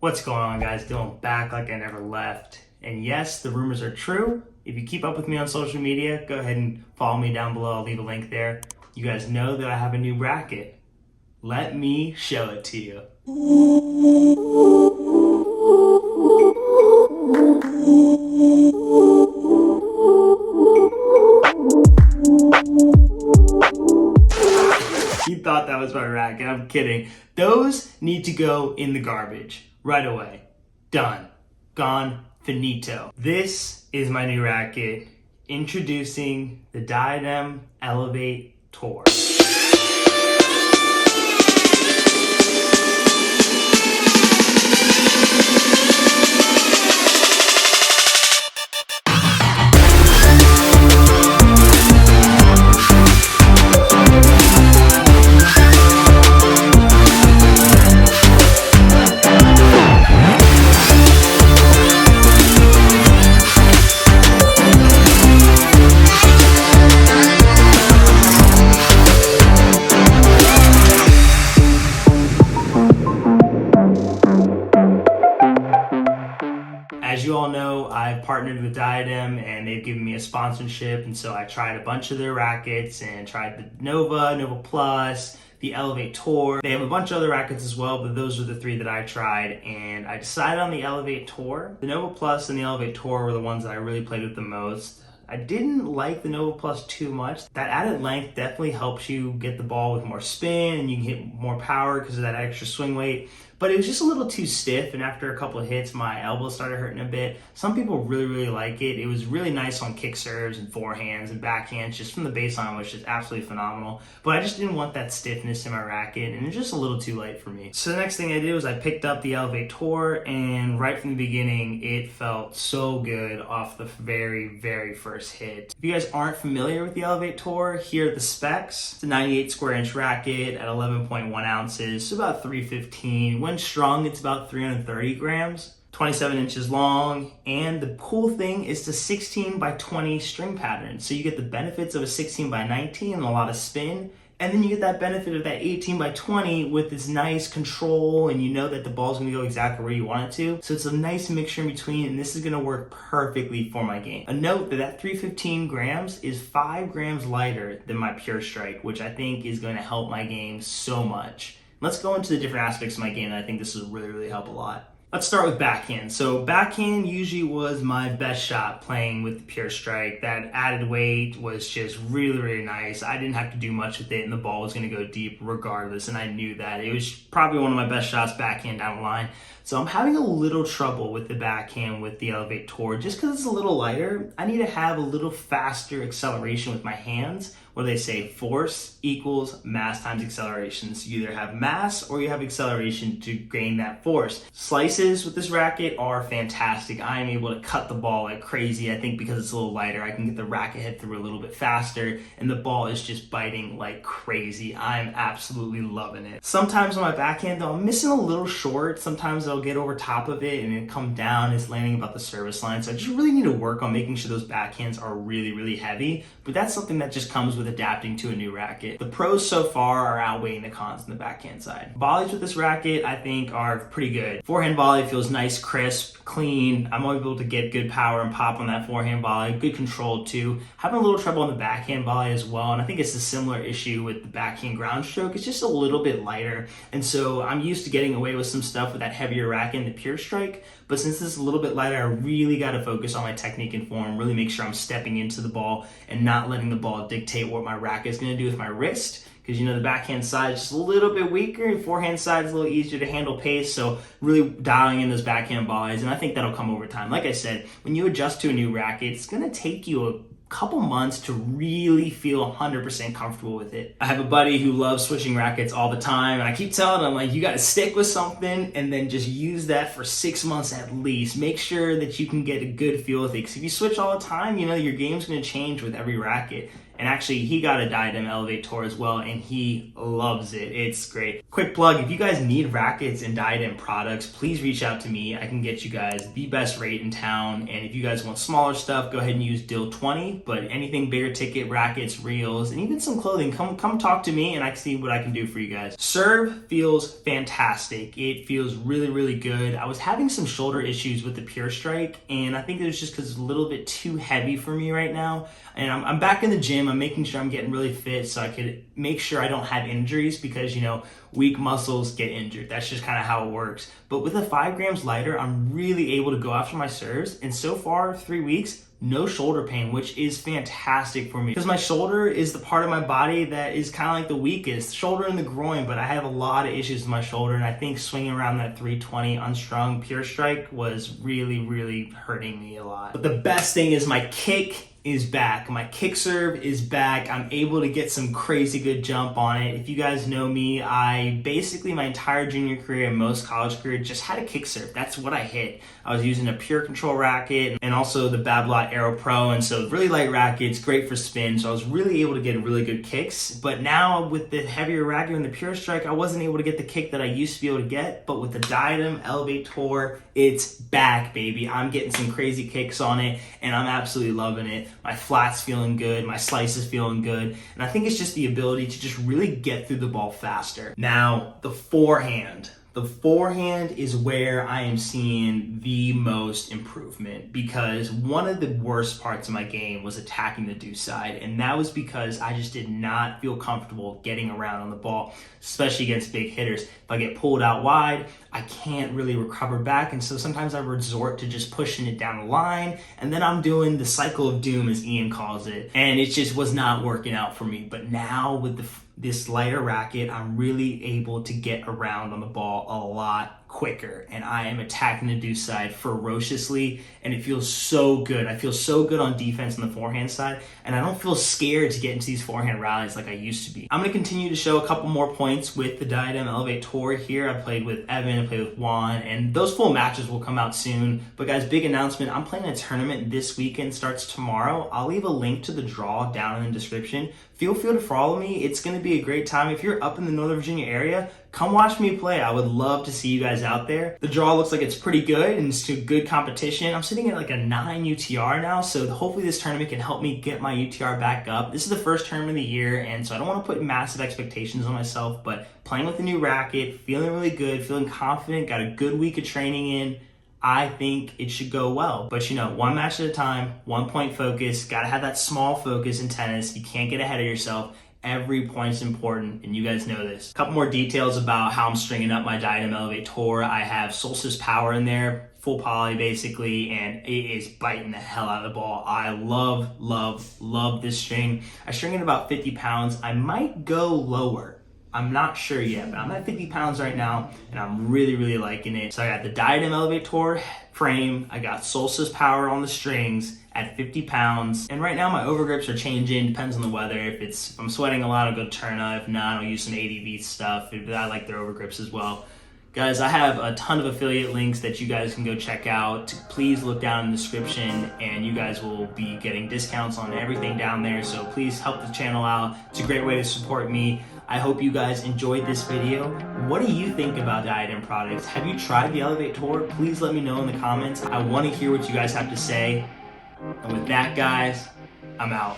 What's going on, guys? Dylan back like I never left. And yes, the rumors are true. If you keep up with me on social media, go ahead and follow me down below. I'll leave a link there. You guys know that I have a new racket. Let me show it to you. You thought that was my racket. I'm kidding. Those need to go in the garbage right away. Done. Gone. Finito. This is my new racket. Introducing the Diadem Elevate Tour. As you all know, I've partnered with Diadem and they've given me a sponsorship, and so I tried a bunch of their rackets and tried the Nova Plus, the Elevate Tour. They have a bunch of other rackets as well, but those are the three that I tried, and I decided on the Elevate Tour. The Nova Plus and the Elevate Tour were the ones that I really played with the most. I didn't like the Nova Plus too much. That added length definitely helps you get the ball with more spin and you can hit more power because of that extra swing weight. But it was just a little too stiff, and after a couple of hits, my elbow started hurting a bit. Some people really like it. It was really nice on kick serves and forehands and backhands, just from the baseline, which is absolutely phenomenal. But I just didn't want that stiffness in my racket, and it was just a little too light for me. So the next thing I did was I picked up the Elevate Tour, and right from the beginning, it felt so good off the very first hit. If you guys aren't familiar with the Elevate Tour, here are the specs. It's a 98 square inch racket at 11.1 ounces, so about 315. When strung, it's about 330 grams, 27 inches long, and the cool thing is the 16 by 20 string pattern. So you get the benefits of a 16 by 19 and a lot of spin, and then you get that benefit of that 18 by 20 with this nice control, and you know that the ball's gonna go exactly where you want it to. So it's a nice mixture in between, and this is gonna work perfectly for my game. A note that 315 grams is 5 grams lighter than my Pure Strike, which I think is gonna help my game so much. Let's go into the different aspects of my game, and I think this will really help a lot. Let's start with backhand. So backhand usually was my best shot playing with the Pure Strike. That added weight was just really nice. I didn't have to do much with it, and the ball was gonna go deep regardless, and I knew that. It was probably one of my best shots backhand down the line. So I'm having a little trouble with the backhand with the Elevate Tour. Just because it's a little lighter, I need to have a little faster acceleration with my hands, where they say force equals mass times acceleration. So you either have mass or you have acceleration to gain that force. Slices with this racket are fantastic. I am able to cut the ball like crazy. I think because it's a little lighter, I can get the racket head through a little bit faster, and the ball is just biting like crazy. I'm absolutely loving it. Sometimes on my backhand though, I'm missing a little short. Sometimes I'll get over top of it and it come down. It's landing about the service line. So I just really need to work on making sure those backhands are really heavy. But that's something that just comes with adapting to a new racket. The pros so far are outweighing the cons on the backhand side. Volleys with this racket, I think, are pretty good. Forehand volley feels nice, crisp, clean. I'm able to get good power and pop on that forehand volley. Good control too. Having a little trouble on the backhand volley as well, and I think it's a similar issue with the backhand ground stroke. It's just a little bit lighter, and so I'm used to getting away with some stuff with that heavier racket and the Pure Strike, but since this is a little bit lighter, I really got to focus on my technique and form, really make sure I'm stepping into the ball and not letting the ball dictate what my racket is going to do with my wrist, because you know the backhand side is just a little bit weaker and forehand side is a little easier to handle pace. So really dialing in those backhand volleys, and I think that'll come over time. Like I said, when you adjust to a new racket, it's going to take you a couple months to really feel 100% comfortable with it. I have a buddy who loves switching rackets all the time, and I keep telling him, like, you got to stick with something and then just use that for 6 months at least. Make sure that you can get a good feel with it, because if you switch all the time, you know, your game's going to change with every racket. And actually, he got a Diadem Elevate Tour as well, and he loves it. It's great. Quick plug, if you guys need rackets and Diadem products, please reach out to me. I can get you guys the best rate in town. And if you guys want smaller stuff, go ahead and use Dill 20. But anything bigger ticket, rackets, reels, and even some clothing, come talk to me and I can see what I can do for you guys. Serve feels fantastic. It feels really, really good. I was having some shoulder issues with the Pure Strike, and I think it was just because it's a little bit too heavy for me right now. And I'm back in the gym. I'm making sure I'm getting really fit so I could make sure I don't have injuries, because, you know, weak muscles get injured. That's just kind of how it works. But with the 5 grams lighter, I'm really able to go after my serves. And so far, 3 weeks, no shoulder pain, which is fantastic for me, because my shoulder is the part of my body that is kind of like the weakest, shoulder and the groin, but I have a lot of issues with my shoulder, and I think swinging around that 320 unstrung Pure Strike was really, really hurting me a lot. But the best thing is my kick is back. My kick serve is back. I'm able to get some crazy good jump on it. If you guys know me, I basically my entire junior career and most college career just had a kick serve. That's what I hit. I was using a Pure Control racket and also the Babolat Aero Pro, and so really light rackets, great for spin. So I was really able to get really good kicks. But now with the heavier racket and the Pure Strike, I wasn't able to get the kick that I used to be able to get. But with the Diadem Elevate Tour, it's back, baby. I'm getting some crazy kicks on it, and I'm absolutely loving it. My flat's feeling good, my slice is feeling good, and I think it's just the ability to just really get through the ball faster. Now, the forehand. The forehand is where I am seeing the most improvement, because one of the worst parts of my game was attacking the deuce side, and that was because I just did not feel comfortable getting around on the ball, especially against big hitters. If I get pulled out wide, I can't really recover back, and so sometimes I resort to just pushing it down the line, and then I'm doing the cycle of doom, as Ian calls it, and it just was not working out for me. But now with this lighter racket, I'm really able to get around on the ball a lot quicker, and I am attacking the deuce side ferociously, and it feels so good. I feel so good on defense on the forehand side, and I don't feel scared to get into these forehand rallies like I used to be. I'm going to continue to show a couple more points with the Diadem Elevate Tour here. I played with Evan, I played with Juan, and those full matches will come out soon. But guys, big announcement, I'm playing a tournament this weekend, starts tomorrow. I'll leave a link to the draw down in the description. Feel free to follow me. It's going to be a great time. If you're up in the Northern Virginia area, come watch me play. I would love to see you guys out there. The draw looks like it's pretty good, and it's a good competition. I'm sitting at like a 9 UTR now, so hopefully this tournament can help me get my UTR back up. This is the first tournament of the year, and so I don't want to put massive expectations on myself, but playing with a new racket, feeling really good, feeling confident, got a good week of training in, I think it should go well. But you know, one match at a time, 1 point focus, gotta have that small focus in tennis. You can't get ahead of yourself. Every point's important, and you guys know this. A couple more details about how I'm stringing up my Diadem Elevate Tour. I have Solstice Power in there, full poly basically, and it is biting the hell out of the ball. I love, love, love this string. I string it about 50 pounds. I might go lower. I'm not sure yet, but I'm at 50 pounds right now, and I'm really, really liking it. So I got the Diadem Elevate Tour frame. I got Solstice Power on the strings at 50 pounds. And right now my overgrips are changing, depends on the weather. If I'm sweating a lot, I'll go Turna. If not, I'll use some ADV stuff. I like their overgrips as well. Guys, I have a ton of affiliate links that you guys can go check out. Please look down in the description, and you guys will be getting discounts on everything down there. So please help the channel out. It's a great way to support me. I hope you guys enjoyed this video. What do you think about Diadem products? Have you tried the Elevate Tour? Please let me know in the comments. I want to hear what you guys have to say. And with that, guys, I'm out.